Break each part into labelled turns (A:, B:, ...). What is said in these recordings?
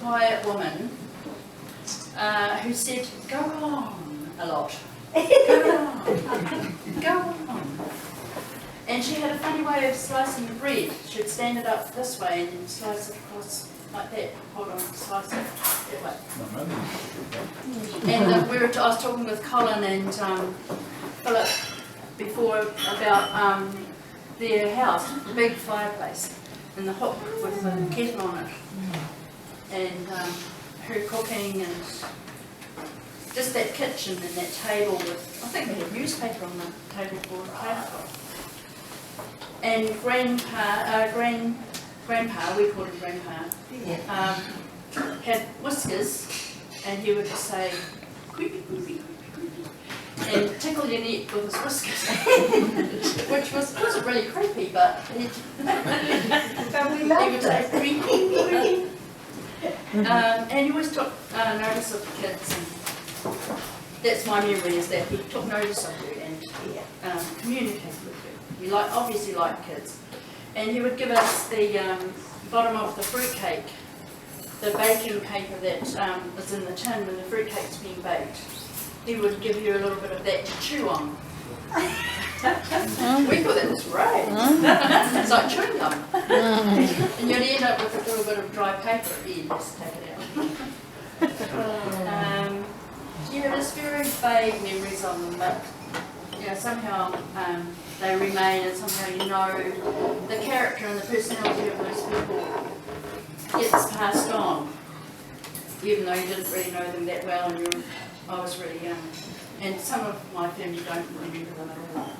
A: quiet woman who said, "Go on," a lot. Go on, go on. And she had a funny way of slicing the bread. She'd stand it up this way and then slice it across like that. Hold on, slice it that way. And I was talking with Colin and Philip before about their house, the big fireplace, and the hook with the kettle on it, and her cooking, and just that kitchen and that table with, I think they had newspaper on the table for a tablecloth. And Grandpa, we called him Grandpa, had whiskers, and he would just say, "Creepy, creepy, creepy," and tickle your neck with his whiskers, which wasn't really creepy, but he would say, "Creepy, creepy." And he always took notice of the kids, and that's my memory, is that he took notice of you and communicated with you. He obviously liked kids. And he would give us the bottom of the fruitcake, the baking paper that is in the tin when the fruitcake's being baked. He would give you a little bit of that to chew on. We thought that was great. It's like chewing gum. And you'd end up with a little bit of dry paper at the end, just take it out. There's very vague memories of them, but somehow they remain, and somehow the character and the personality of those people gets passed on, even though you didn't really know them that well, and I was really young. And some of my family don't remember them at all.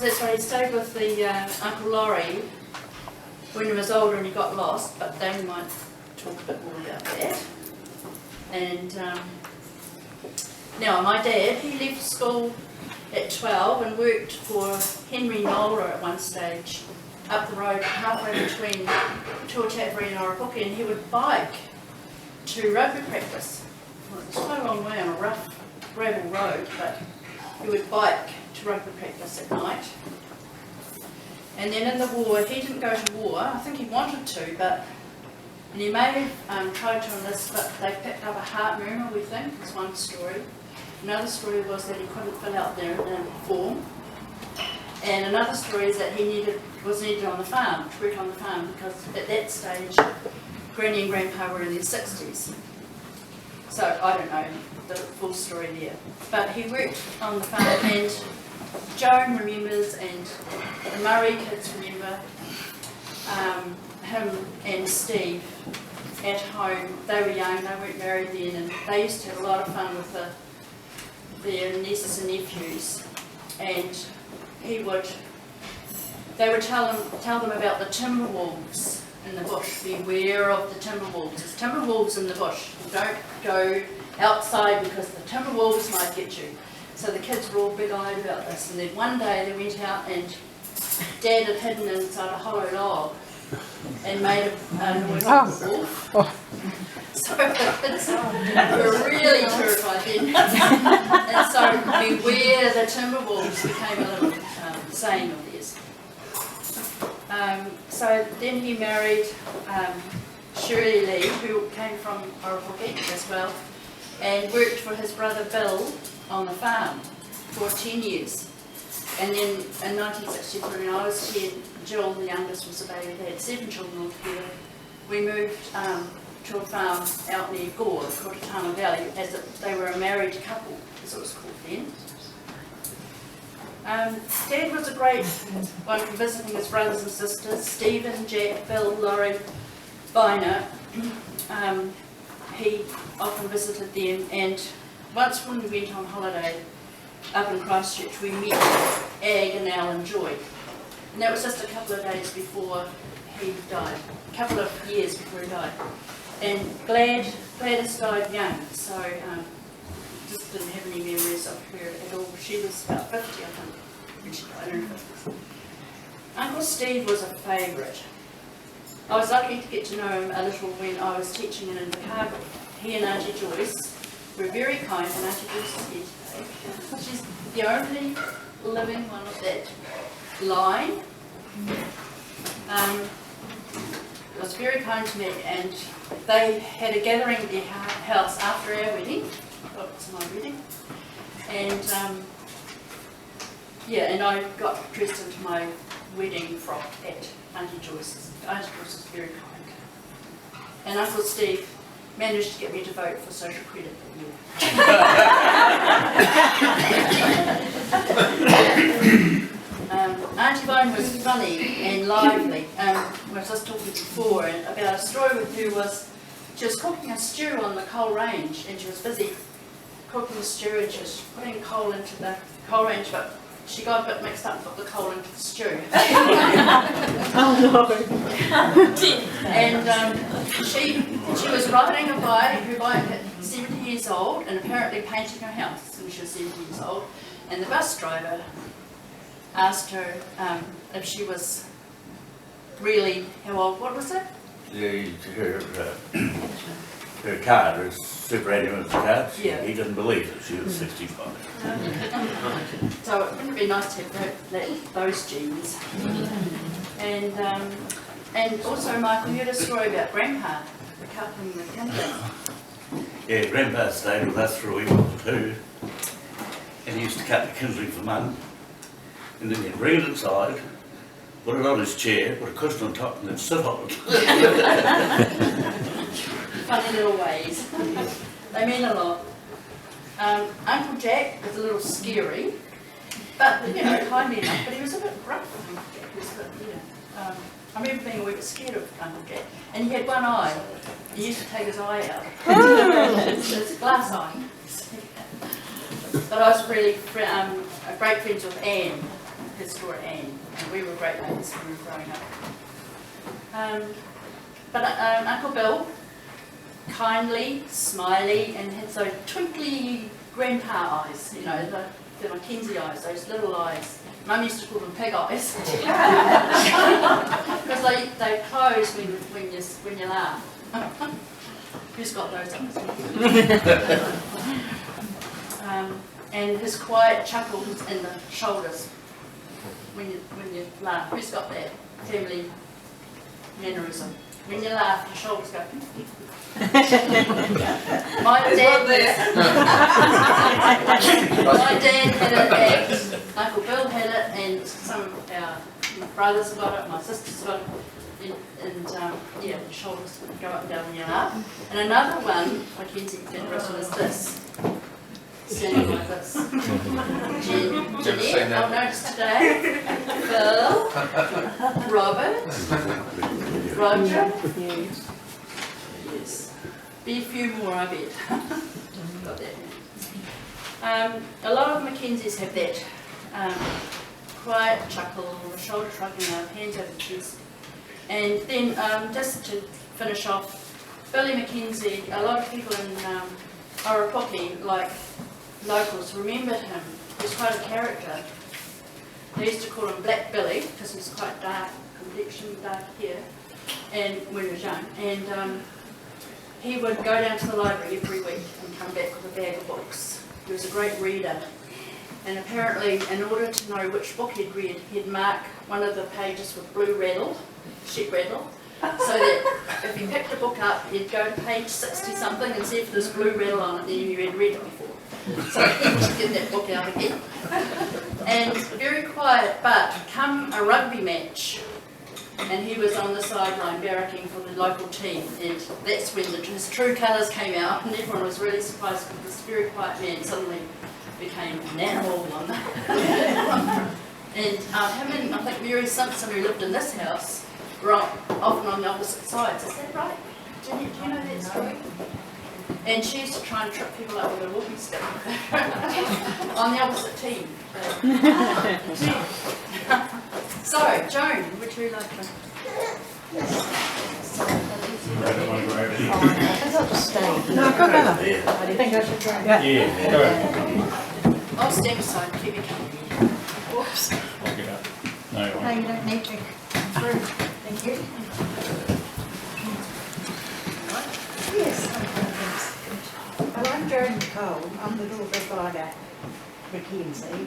A: That's why he stayed with the Uncle Laurie when he was older and he got lost, but they might talk a bit more about that. And now my dad, he left school at 12 and worked for Henry Nola at one stage up the road, halfway between Tuatapere and Orepuki, and he would bike to rugby practice. Well, it was quite a long way on a rough gravel road, but he would bike to rugby practice at night. And then in the war, he didn't go to war. I think he wanted to, and he may have tried to enlist, but they picked up a heart murmur, we think, was one story. Another story was that he couldn't fill out their form. And another story is that he was needed on the farm, to work on the farm, because at that stage, Granny and Grandpa were in their 60s. So I don't know the full story there. But he worked on the farm, and Joan remembers, and the Murray kids remember, him and Steve at home. They were young, they weren't married then, and they used to have a lot of fun with their nieces and nephews. And they would tell them about the timber wolves in the bush. Beware of the timber wolves. There's timber wolves in the bush. Don't go outside because the timber wolves might get you. So the kids were all big-eyed about this. And then one day they went out and Dad had hidden inside a hollow log and made a noise like a wolf. So the kids were really terrified then. And so beware the timber wolves became a little saying of theirs. So then he married Shirley Lee, who came from Orepuki as well, and worked for his brother Bill on the farm for 10 years. And then in 1963, when I was 10, Jill, the youngest, was a baby. They had 7 children altogether. We moved to a farm out near Gore, called Tama Valley, as they were a married couple, as it was called then. Dad was a great one for visiting his brothers and sisters, Stephen, Jack, Bill, Laurie, Bina. He often visited them, and once when we went on holiday up in Christchurch, we met Ag and Al and Joy. And that was just a couple of days before he died, a couple of years before he died. And Gladys died young, so just didn't have any memories of her at all. She was about 50, I think, when she died in her 50s. Uncle Steve was a favourite. I was lucky to get to know him a little when I was teaching in Invercargill. He and Auntie Joyce were very kind, and Auntie Joyce is here today. She's the only living one of that line was very kind to me, and they had a gathering at their house after our wedding. Oh, it's my wedding. And yeah, and I got dressed into my wedding frock at Auntie Joyce's. Auntie Joyce was very kind. And Uncle Steve managed to get me to vote for social credit that year. Auntie Vine was funny and lively. I was just talking before about a story with who was, she was cooking a stew on the coal range, and she was busy cooking the stew, and she was putting coal into the coal range, but she got a bit mixed up and put the coal into the stew.
B: Oh no!
A: And she was riding a bike, her bike at 70 years old, and apparently painting her house when she was 70 years old. And the bus driver asked her if she was really, how old, what was it?
C: Her card, her superannuation card,
A: Yeah.
C: he didn't believe that she was 65.
A: So it wouldn't be nice to have those genes. And also, Michael, you had a story about Grandpa, the couple in McKenzie.
C: Yeah, Grandpa stayed with us for a week or two, and he used to cut McKenzie for mum, and then he'd bring it inside, put it on his chair, put a cushion on top, and then sit on it.
A: Funny little ways. They mean a lot. Uncle Jack was a little scary, but you know, kindly enough. But he was a bit rough. Uncle Jack he was a bit, yeah. I remember being a wee bit scared of Uncle Jack, and he had one eye. He used to take his eye out. It's a glass eye. But I was really great friends with Anne, his daughter Anne, and we were great mates when we were growing up. But Uncle Bill, kindly, smiley, and had those twinkly grandpa eyes, you know, the McKenzie eyes, those little eyes. Mum used to call them pig eyes. Because they close when you laugh. Who's got those eyes? And his quiet chuckles in the shoulders when you laugh. Who's got that family mannerism? When you laugh, your shoulders go. My dad had it, and Uncle Bill had it, and some of our brothers got it, my sisters got it, and yeah, the shoulders go up and down when you laugh. And another one, McKenzie mannerism is this. Standing like this. Jeanette, I've noticed today. Phil, Robert, Roger. Yes. Be a few more, I bet. Got that. A lot of Mackenzies have that quiet chuckle, the shoulder shrugging, hands over the chest. And then just to finish off, Billy McKenzie, a lot of people in Orepuki, like locals, remembered him. He was quite a character. They used to call him Black Billy because he was quite dark complexion, dark hair, and when he was young. And he would go down to the library every week and come back with a bag of books. He was a great reader. And apparently, in order to know which book he'd read, he'd mark one of the pages with blue rattle, sheep rattle, so that if he picked a book up, he'd go to page 60-something and see if there's blue rattle on it, then he had read it before. So he'd get that book out again. And very quiet, but come a rugby match, and he was on the sideline barracking for the local team, and that's when his true colours came out, and everyone was really surprised because this very quiet man suddenly became an animal one. And him and I think Mary Simpson, who lived in this house, were often on the opposite sides. Is that right? Do you know that story? And she used to try and trip people up with a walking stick on the opposite team. So, Joan, would you like to?
B: I think I'll just stay. No, go ahead. Do you think I should try?
C: Yeah, go ahead.
A: I'll step aside, keep you company. Whoops.
C: I'll get up. No,
B: No, you don't need to. Through. Thank you. Yes, well, I'm Joan Cole. I'm the daughter of Ida McKenzie.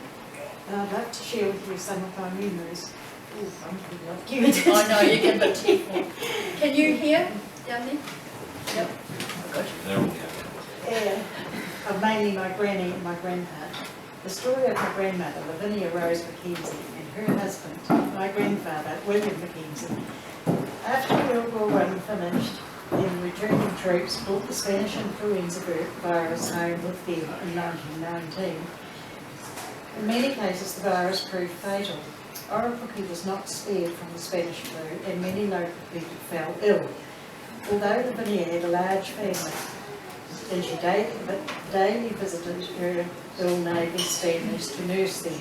B: I'd like to share with you some of my memories I'm pretty like you.
A: I know, you get a bit tearful. Can you hear down there? Yep. Good.
B: Yeah, mainly my granny and my grandpa. The story of my grandmother, Lavinia Rose McKenzie, and her husband, my grandfather, William McKenzie. After World War I finished, the returning troops brought the Spanish influenza virus home with them in 1919. In many cases, the virus proved fatal. Orepuki was not spared from the Spanish flu, and many local people fell ill. Although Lavinia had a large family, and she daily visited her ill neighbours' families to nurse them.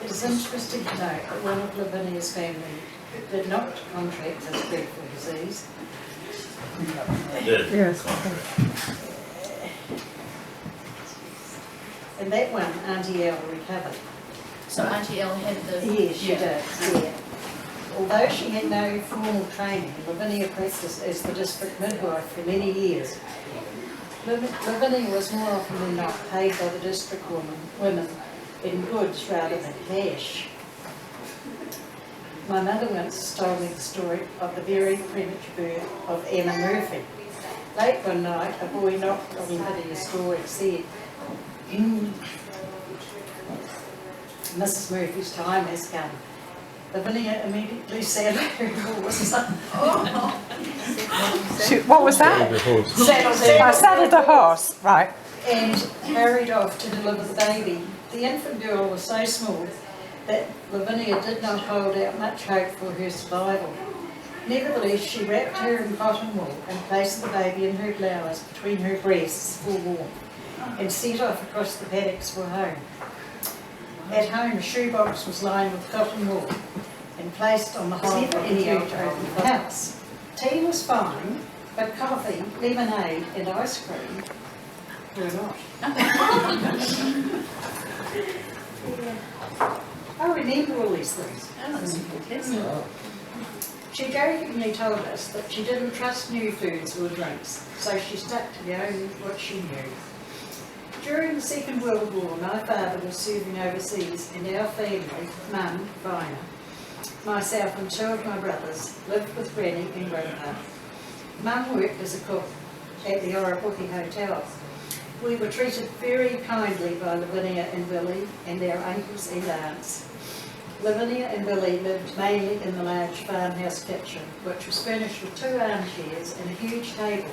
B: It is interesting to note that one of Lavinia's family did not contract this dreadful disease.
D: Yes.
B: And that one, Auntie Elle recovered.
A: So Auntie Elle had the...
B: Yes, she did, yeah. Although she had no formal training, Lavinia practiced as the district midwife for many years. Lavinia was more often than not paid by the district women in goods rather than cash. My mother once told me the story of the very premature birth of Emma Murphy. Late one night, a boy knocked on Lavinia's door and said, Mrs. Murphy's time has come. Lavinia immediately sat on her horse.
D: What was that? I saddled a horse, right.
B: And hurried off to deliver the baby. The infant girl was so small that Lavinia did not hold out much hope for her survival. Nevertheless, she wrapped her in cotton wool and placed the baby in her blouse between her breasts for warmth, and set off across the paddocks for home. At home, a shoebox was lined with cotton wool and placed on the hob of the house. Tea was fine, but coffee, lemonade and ice cream were not. I remember all these things. She jokingly told us that she didn't trust new foods or drinks, so she stuck to only what she knew. During the Second World War, my father was serving overseas, and our family, Mum, Vina, myself and two of my brothers, lived with Granny and Grandpa. Mum worked as a cook at the Orepuki Hotel. We were treated very kindly by Lavinia and Billy and our uncles and aunts. Lavinia and Billy lived mainly in the large farmhouse kitchen, which was furnished with 2 armchairs and a huge table,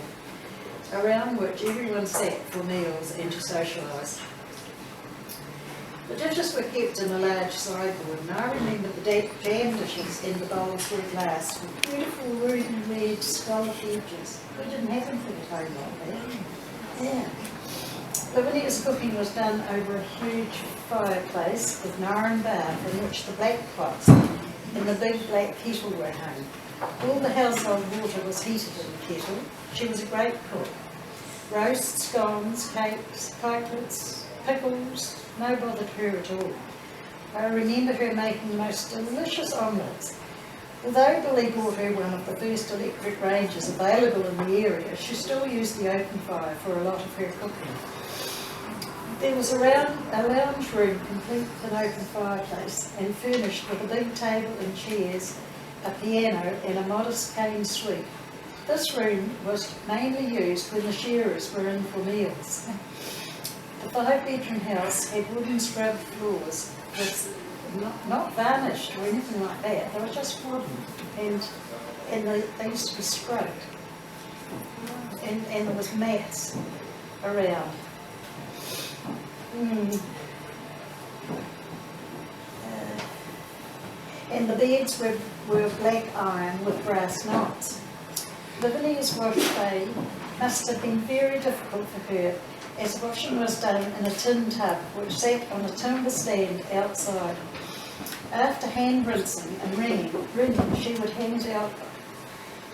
B: around which everyone sat for meals and to socialise. The dishes were kept in a large sideboard, and I remember the jam dishes in the bowls were glass with beautiful ruby red scalloped edges. We didn't have anything at home like that. Yeah. Lavinia's cooking was done over a huge fireplace with iron bath in which the black pots and the big black kettle were hung. All the household water was heated in the kettle. She was a great cook. Roasts, scones, cakes, pikelets, pickles, no bothered her at all. I remember her making the most delicious omelettes. Although Billy bought her one of the first electric ranges available in the area, she still used the open fire for a lot of her cooking. There was a lounge room complete with an open fireplace and furnished with a big table and chairs, a piano and a modest cane suite. This room was mainly used when the shearers were in for meals. The 5-bedroom house had wooden scrubbed floors, with not varnished or anything like that. They were just wooden, and they used to be scrubbed. And there was mats around. And the beds were black iron with brass knots. Lavinia's wash day must have been very difficult for her, as washing was done in a tin tub which sat on a timber stand outside. After hand rinsing and wringing, she would hang it out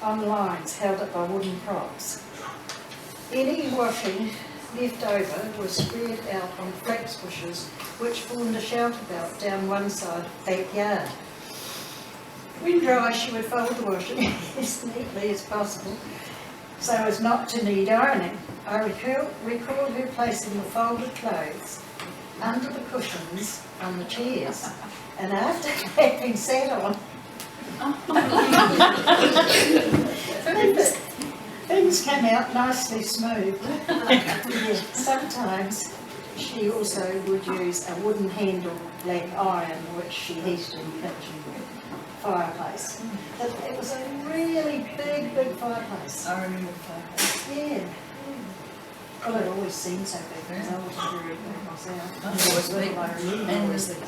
B: on lines held up by wooden props. Any washing left over was spread out on flax bushes which formed a shelter belt down one side of the backyard. When dry, she would fold the washing as neatly as possible so as not to need ironing. I recall her placing the folded clothes under the cushions on the chairs, and after having sat on, things came out nicely smooth. Sometimes she also would use a wooden handled black iron which she heated in the kitchen fireplace. It was a really big fireplace.
A: I remember the fireplace.
B: Yeah. Well, it always seemed so big because I wasn't very big myself.
A: Always big.
B: I remember
A: And
B: always
A: the
B: big.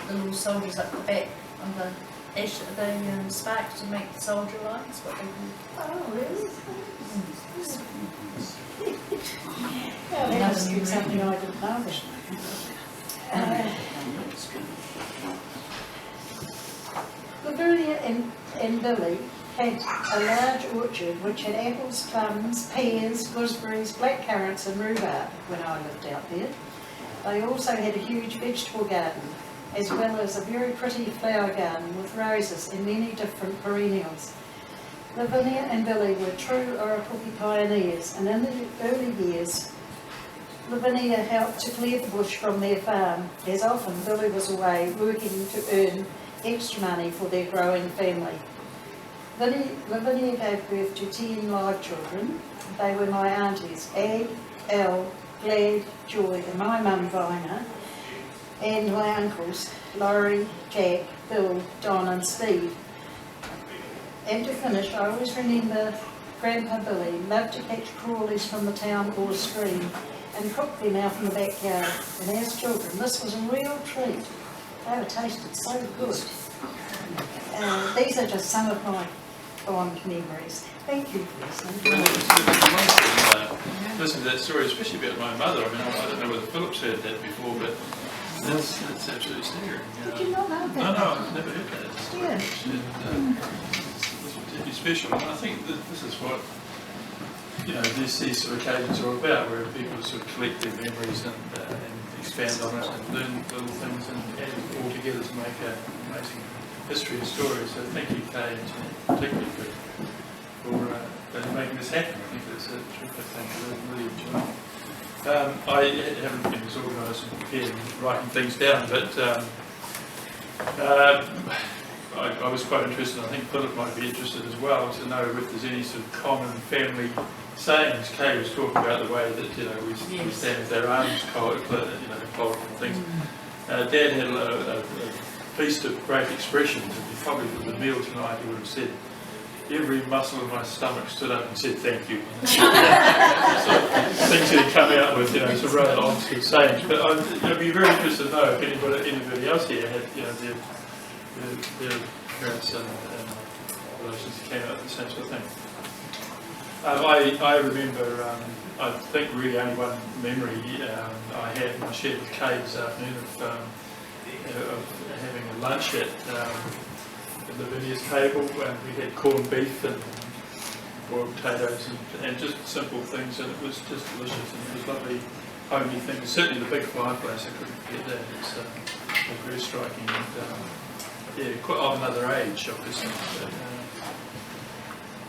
A: the little soldiers up the back on the ash, the sparks to make the soldier lights. What they do.
B: Oh, really? Well, that must be something I didn't know then. Lavinia and Billy had a large orchard which had apples, plums, pears, gooseberries, blackcurrants and rhubarb when I lived out there. They also had a huge vegetable garden, as well as a very pretty flower garden with roses and many different perennials. Lavinia and Billy were true Orepuki pioneers, and in the early years, Lavinia helped to clear the bush from their farm, as often Billy was away working to earn extra money for their growing family. Lavinia gave birth to 10 live children. They were my aunties, Ag, Elle, Glad, Joy and my mum Vina, and my uncles, Laurie, Jack, Bill, Don and Steve. And to finish, I always remember Grandpa Billy loved to catch crawlies from the town or stream and cook them out in the backyard. And as children, this was a real treat. They were tasted so good. These are just some of my fond memories. Thank you for listening.
E: Listen to that story, especially about my mother. I mean, I don't know whether Philip's heard that before, but that's absolutely staggering.
B: Did you not know that?
E: No, I've never heard that.
B: Yeah.
E: It's particularly special, and I think that this is what these sort of occasions are about, where people sort of collect their memories and expand on it and learn little things and add it all together to make an amazing history and story. So thank you, Kay, and particularly for making this happen. I think it's a terrific thing to really enjoy. I haven't been as organised and prepared in writing things down, but I was quite interested, I think Philip might be interested as well, to know if there's any sort of common family sayings. Kay was talking about the way that we stand with our arms folded and things. Dad had a feast of great expressions, and probably for the meal tonight he would have said, every muscle in my stomach stood up and said thank you. So things that he'd come out with, some rather odd sort of sayings. But I'd be very interested to know if anybody else here had, their parents and relations that came out with the same sort of thing. I remember, I think really only one memory I had, and I shared with Kay this afternoon of having a lunch at Lavinia's table, and we had corned beef and boiled potatoes and just simple things, and it was just delicious, and it was lovely homely things. Certainly the big fireplace, I couldn't forget that. It's very striking, and quite of another age, obviously.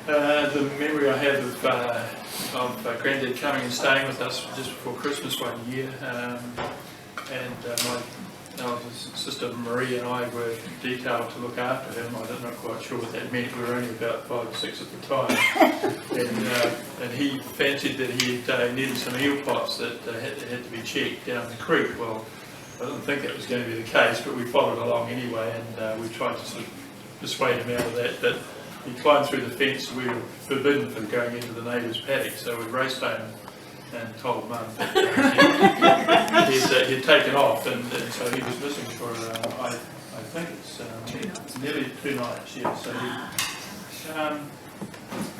E: The memory I have of Granddad coming and staying with us just before Christmas one year, and my sister Marie and I were detailed to look after him. I'm not quite sure what that meant. We were only about 5 or 6 at the time, and he fancied that he needed some eel pots that had to be checked down the creek. Well, I didn't think that was going to be the case, but we followed along anyway, and we tried to sort of dissuade him out of that. But he climbed through the fence. We were forbidden from going into the neighbour's paddock, so we raced home and told Mum that he'd taken off, and so he was missing for I think it's nearly 2 nights. Yeah, so he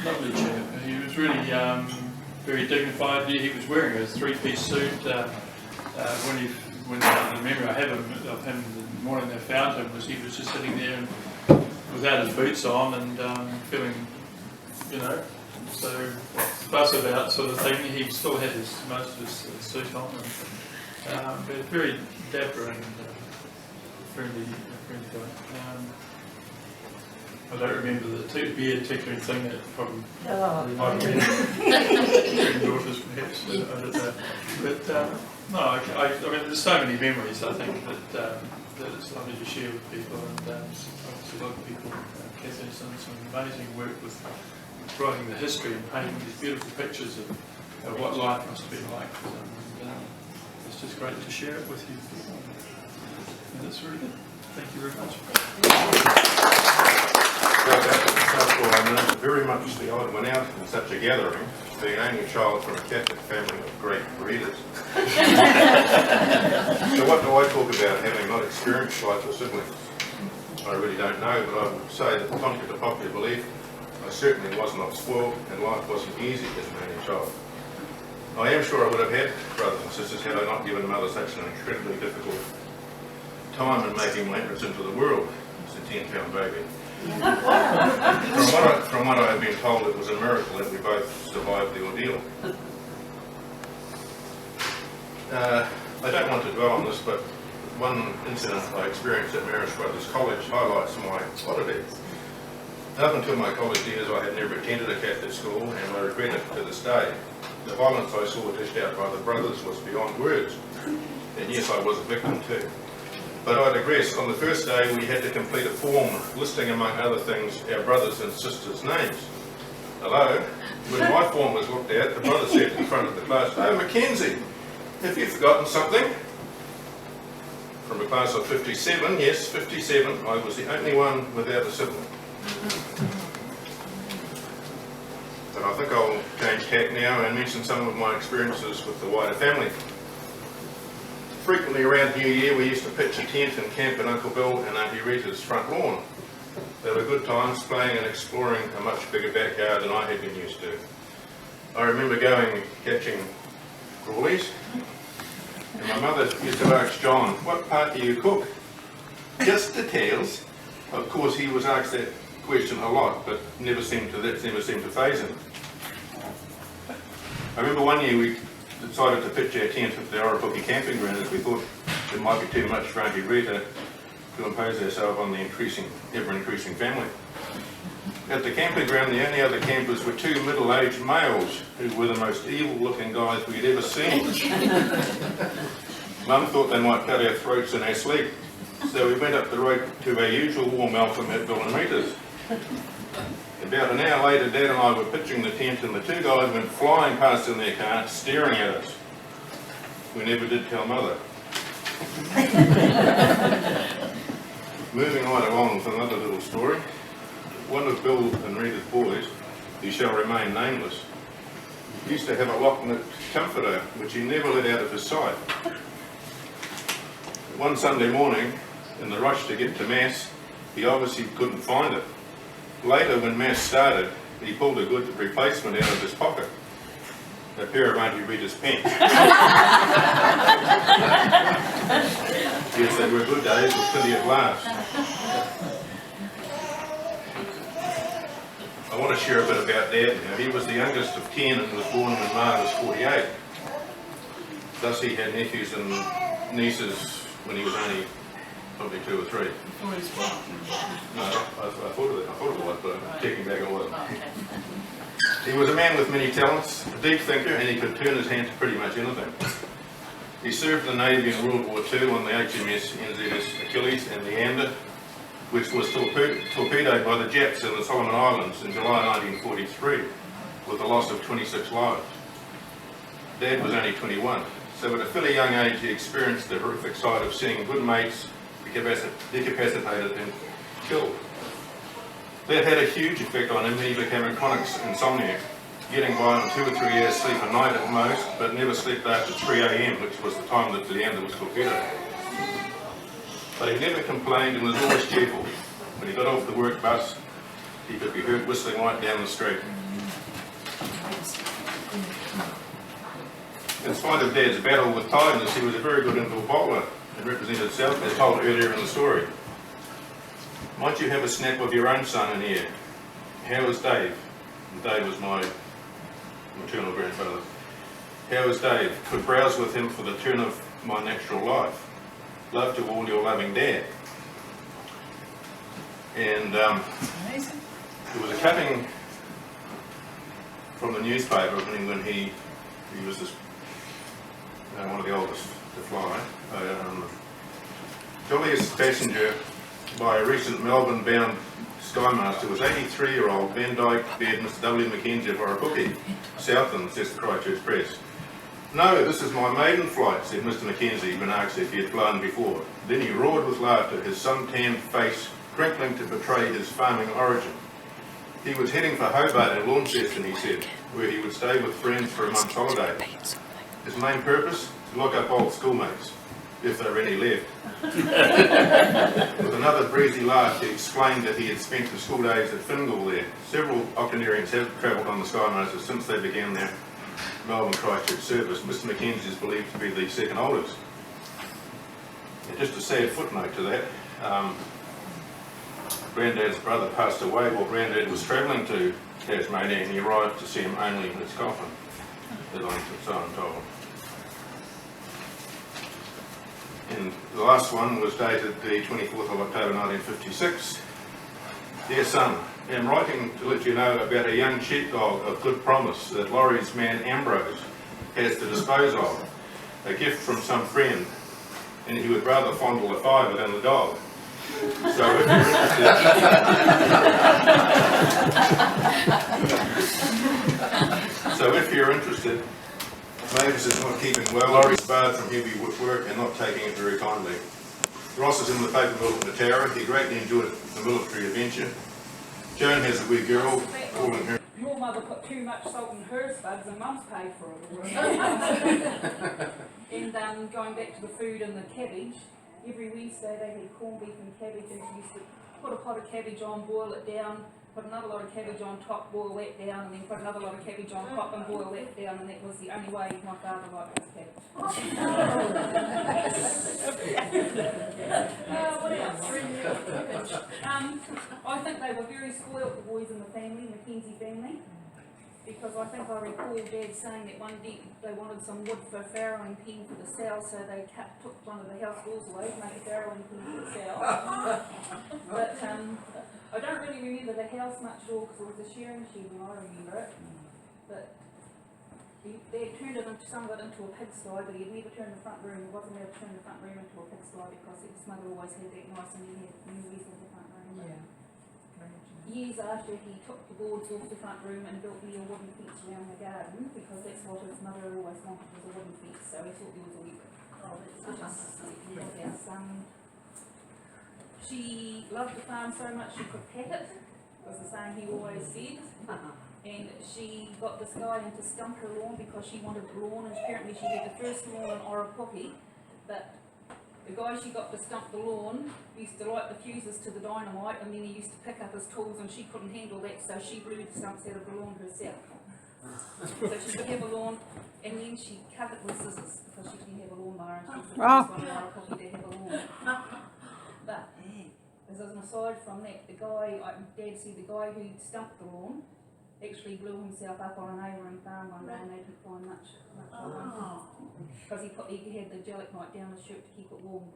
E: lovely chap. He was really very dignified. He was wearing a 3-piece suit. When the memory I have of him the morning they found him was he was just sitting there and, without his boots on and feeling, so fuss about sort of thing. He still had most of his suit on, and but very dapper and friendly guy. I don't remember the beard tickling thing. That probably might have been daughters perhaps. I don't know. But No, I mean, there's so many memories, I think, that it's lovely to share with people, and obviously a lot of people, Catherine's done some amazing work with writing the history and painting these beautiful pictures of what life must have been like. And it's just great to share it with you people. And it's really good. Thank you very much.
F: I'm very much the odd one out in such a gathering, being only child from a Catholic family of great readers. So what do I talk about, having not experienced life with siblings? I really don't know, but I would say that contrary to popular belief, I certainly was not spoiled and life wasn't easy as an only child. I am sure I would have had brothers and sisters had I not given mother such an incredibly difficult time in making my entrance into the world as a 10-pound baby. From what I have been told, it was a miracle that we both survived the ordeal. I don't want to dwell on this, but one incident I experienced at Marist Brothers College highlights my oddity. Up until my college years, I had never attended a Catholic school, and I regret it to this day. The violence I saw dished out by the brothers was beyond words, and yes, I was a victim too. But I digress. On the first day, we had to complete a form listing, among other things, our brothers' and sisters' names. Hello? When my form was looked at, the brother said in front of the class, "Oh, McKenzie, have you forgotten something?" From a class of 57, yes, 57, I was the only one without a sibling. But I think I'll change tack now and mention some of my experiences with the wider family. Frequently around New Year, we used to pitch a tent and camp in Uncle Bill and Auntie Rita's front lawn. They were good times, playing and exploring a much bigger backyard than I had been used to. I remember going catching crawlies, and my mother used to ask John, "What part do you cook?" "Just the tails." Of course, he was asked that question a lot, but that never seemed to faze him. I remember one year we decided to pitch our tent at the Orepuki camping ground as we thought it might be too much for Auntie Rita to impose herself on the ever-increasing family. At the camping ground, the only other campers were two middle-aged males who were the most evil-looking guys we'd ever seen. Mum thought they might cut our throats in our sleep, so we went up the road to our usual warm welcome at Bill and Rita's. About an hour later, Dad and I were pitching the tent, and the two guys went flying past in their car, staring at us. We never did tell Mother. Moving right along with another little story. One of Bill and Rita's boys, who shall remain nameless, used to have a lock-knit comforter which he never let out of his sight. One Sunday morning, in the rush to get to Mass, he obviously couldn't find it. Later, when Mass started, he pulled a good replacement out of his pocket. A pair of Auntie Rita's pants. Yes, they were good days with plenty of laughs. I want to share a bit about Dad now. He was the youngest of 10 and was born when Ma was 48. Thus he had nephews and nieces when he was only probably 2 or 3.
A: Before his wife.
F: No, I thought it was, but checking back it wasn't.
A: Okay.
F: He was a man with many talents, a deep thinker, and he could turn his hand to pretty much anything. He served in the Navy in World War II on the HMS NZS Achilles and Leander, which was torpedoed by the Japs in the Solomon Islands in July 1943, with a loss of 26 lives. Dad was only 21, so at a fairly young age he experienced the horrific sight of seeing good mates decapitated and killed. That had a huge effect on him. He became a chronic insomniac, getting by on 2 or 3 hours sleep a night at most, but never slept after 3 a.m, which was the time that the Leander was torpedoed. But he never complained and was always cheerful. When he got off the work bus, he could be heard whistling right down the street. In spite of Dad's battle with tiredness, he was a very good interval bowler and represented himself, as told earlier in the story. Might you have a snap of your own son in here? How is Dave? And Dave was my maternal grandfather. How is Dave? Could browse with him for the turn of my natural life. Love to all your loving Dad. And there was a cutting from the newspaper when he was this one of the oldest to fly. Jolliest passenger by a recent Melbourne-bound Skymaster was 83-year-old Van Dyke Bed Mr. W. McKenzie of Orepuki, Southland, says the Christchurch Press. "No, this is my maiden flight," said Mr. McKenzie when asked if he had flown before. Then he roared with laughter, his sun-tanned face crinkling to betray his farming origin. He was heading for Hobart and Launceston, he said, where he would stay with friends for a month's holiday. His main purpose? To lock up old schoolmates, if there are any left. With another breezy laugh, he explained that he had spent his school days at Fingal there. Several octogenarians have travelled on the Skymaster since they began their Melbourne Christchurch service. Mr. McKenzie is believed to be the second oldest. And just a sad footnote to that, Granddad's brother passed away while Granddad was travelling to Tasmania, and he arrived to see him only in his coffin, as I'm told. And the last one was dated the 24th of October 1956. "Dear son, I am writing to let you know about a young sheepdog of good promise that Laurie's man Ambrose has to dispose of, a gift from some friend, and he would rather fondle the fiver than the dog. So if you're interested, Mavis is not keeping well. Laurie's barred from heavy work and not taking it very kindly. Ross is in the paper mill at the Tower. He greatly enjoyed the military adventure. Joan has a wee girl, calling her.
G: Your mother put too much salt in her spuds and Mum's paid for it already. And going back to the food and the cabbage, every Wednesday they had corned beef and cabbage, and she used to put a pot of cabbage on, boil it down, put another lot of cabbage on top, boil that down, and then put another lot of cabbage on top and boil that down, and that was the only way my father liked his cabbage. What else? I think they were very spoilt, the boys in the family, McKenzie family, because I think I recall Dad saying that one day they wanted some wood for a farrowing pen for the sow, so they took one of the house doors away to make a farrowing pen for the sow. But I don't really remember the house much at all because it was a shearing shed when I remember it. But they turned it into, some of it into a pigsty, but he'd never turned the front room. He wasn't able to turn the front room into a pigsty because his mother always had that nice and he had memories of the front room.
B: Yeah.
G: Years after, he took the boards off the front room and built me a wooden fence around the garden because that's what his mother always wanted, was a wooden fence, so he thought there was a wee bit. She loved the farm so much she could pet it, was the saying he always said. And she got this guy in to stump her lawn because she wanted the lawn, and apparently she had the first lawn in Orepuki, but the guy she got to stump the lawn used to light the fuses to the dynamite, and then he used to pick up his tools, and she couldn't handle that, so she blew the stumps out of the lawn herself. So she could have a lawn, and then she cut it with scissors because she didn't have a lawnmower, and she was the first one in Orepuki to have a lawn. But as an aside from that, the guy, Dad said the guy who stumped the lawn actually blew himself up on a neighbouring farm one day and they didn't find much of him. Because he had the gelignite down his shirt to keep it warm.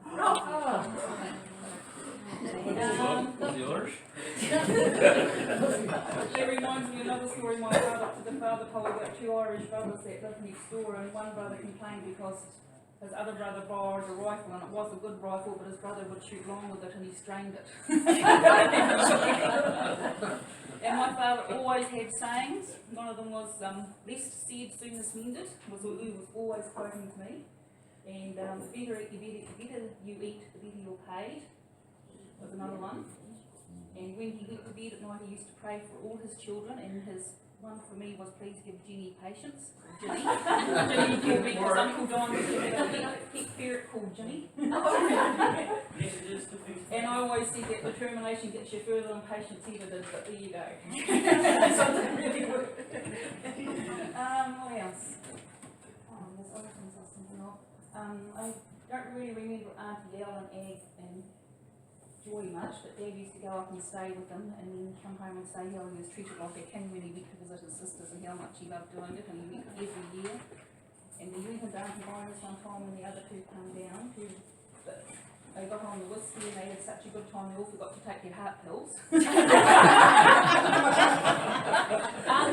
G: That reminds me of another story my father told about two Irish brothers that lived next door, and one brother complained because his other brother borrowed a rifle, and it was a good rifle, but his brother would shoot long with it and he strained it. And my father always had sayings. One of them was, "Least said, soonest mended," was what he was always quoting to me. And the better you eat, the better you're paid, was another one. And when he went to bed at night, he used to pray for all his children, and his one for me was, "Please give Jenny patience." Jenny. Jenny called me because Uncle Don was a pet ferret called Jenny. And I always said that determination gets you further than patience ever did, but there you go. Something really worked. What else? There's other things I was thinking of. I don't really remember Auntie Al and Ag and Joy much, but Dad used to go up and stay with them and then come home and say how he was treated like a king when he went to visit his sisters and how much he loved doing it, and he went every year. And then we went to Auntie Myra's one time when the other two came down, but they got on the whiskey and they had such a good time they all forgot to take their heart pills. Auntie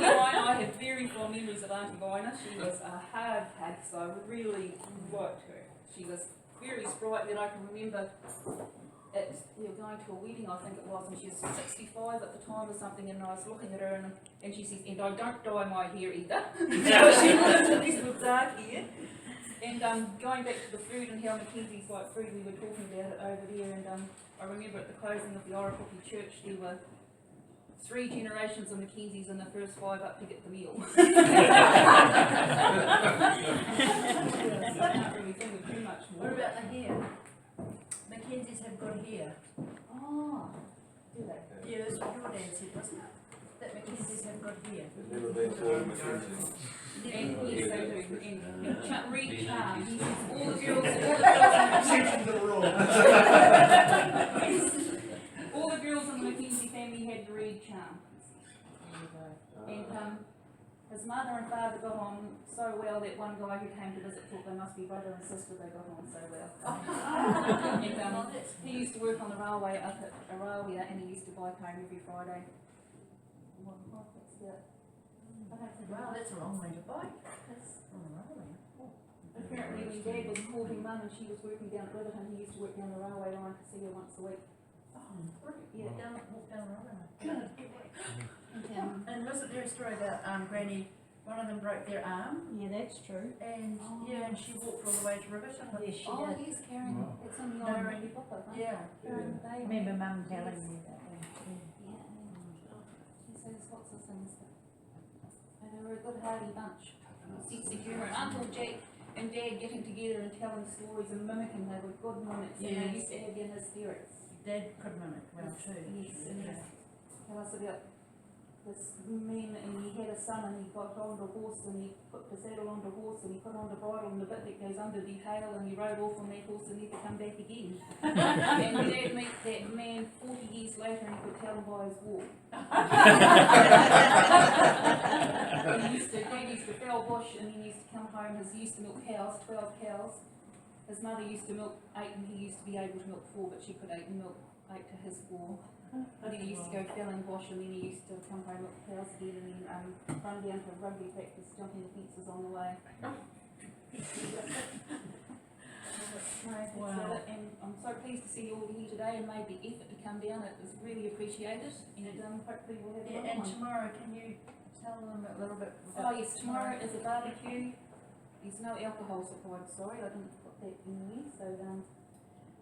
G: Vina, I have very fond memories of Auntie Vina. She was a hard case, so I really liked her. She was very sprightly, and I can remember we were going to a wedding, I think it was, and she was 65 at the time or something, and I was looking at her and she says, and I don't dye my hair either. So she was this little dark hair. And going back to the food and how McKenzie's like food, we were talking about it over there, and I remember at the closing of the Orepuki church there were 3 generations of McKenzies and the first 5 up to get the meal. I can't really think of too much more.
A: What about the hair? Mackenzies have good hair.
G: Oh, do they?
A: Yeah, that's what your dad said, wasn't it? That Mackenzies have good hair.
F: There's never been so McKenzie.
G: And yes, they do. And Reed Charm, he says all the girls in the McKenzie family had Reed Charm. And his mother and father got on so well that one guy who came to visit thought they must be brother and sister, they got on so well. And he used to work on the railway up at Aurelia, and he used to bike home every Friday.
A: Wow, that's a long way to bike. That's
G: Apparently when Dad was courting Mum and she was working down at Riverton, he used to work down the railway line to see her once a week.
A: yeah, walk down the road.
G: And,
A: And wasn't there a story about Granny? One of them broke their arm,
B: Yeah, that's true.
A: and and she walked all the way to Riverton.
B: Yes, she
G: oh
B: did.
G: yes, Karen, it's in the old Randy Popper, huh?
A: Yeah.
G: Karen, they
B: Remember Mum telling me that one.
G: Yeah, she says lots of things. And they were a good hardy bunch. Sense of humour. And Uncle Jack and Dad getting together and telling stories and mimicking, they were good mimics, and they used to have their hysterics.
A: Dad could mimic well too.
G: Yes, and tell us about this man, and he had a son, and he got on the horse, and he put the saddle on the horse, and he put on the bridle, and the bit that goes under the tail, and he rode off on that horse and never come back again. And Dad met that man 40 years later, and he could tell him by his walk. Dad used to fell bush, and he used to come home, he used to milk cows, 12 cows. His mother used to milk 8, and he used to be able to milk 4, but she could milk 8 to his 4. But he used to go felling bush, and then he used to come home with cows again, and then run down to rugby practice, jumping the fences on the way.
A: Wow.
G: And I'm so pleased to see you all here today and made the effort to come down. It was really appreciated, and hopefully we'll have another
A: And
G: one.
A: tomorrow, can you tell them a little bit?
G: Oh yes, tomorrow is a barbecue. There's no alcohol supplied, sorry, I didn't put that in there, so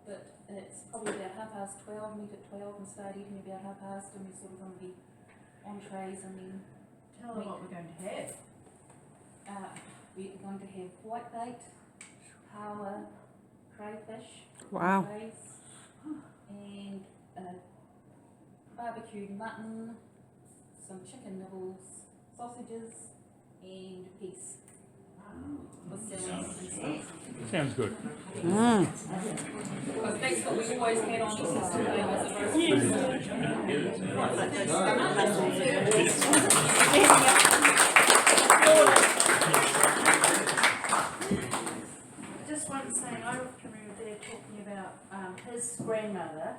G: but it's probably about 12:30, meet at 12 and start eating about 12:30, and we're sort of going to be entrees, and then
A: Tell them what we're going to have.
G: we're going to have whitebait, hawa, crayfish,
D: Wow.
G: entrees, and barbecued mutton, some chicken nibbles, sausages, and geese. With salads and stuff.
D: Sounds good.
G: Because that's what we always had on Easter Sunday, was a
A: I just want to say, I can remember Dad talking about his grandmother,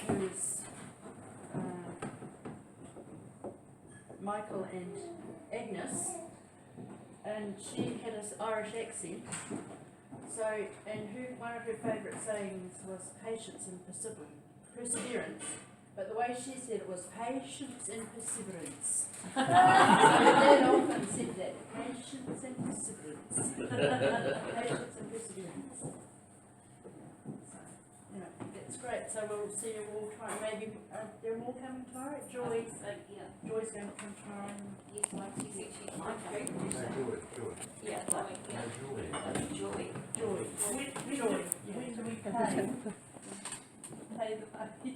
A: who's Michael and Agnes, and she had an Irish accent. So, and one of her favourite sayings was patience and perseverance. But the way she said it was patience and perseverance. Dad often said that, patience and perseverance. Patience and perseverance. So, you know, that's great. So we'll see you all tomorrow. Maybe there are more coming tomorrow. Joy's going to come tomorrow.
G: yes, like she said, she'd like to.
A: Yeah, like
G: Joy.
A: Joy. When do we pay? Pay the party.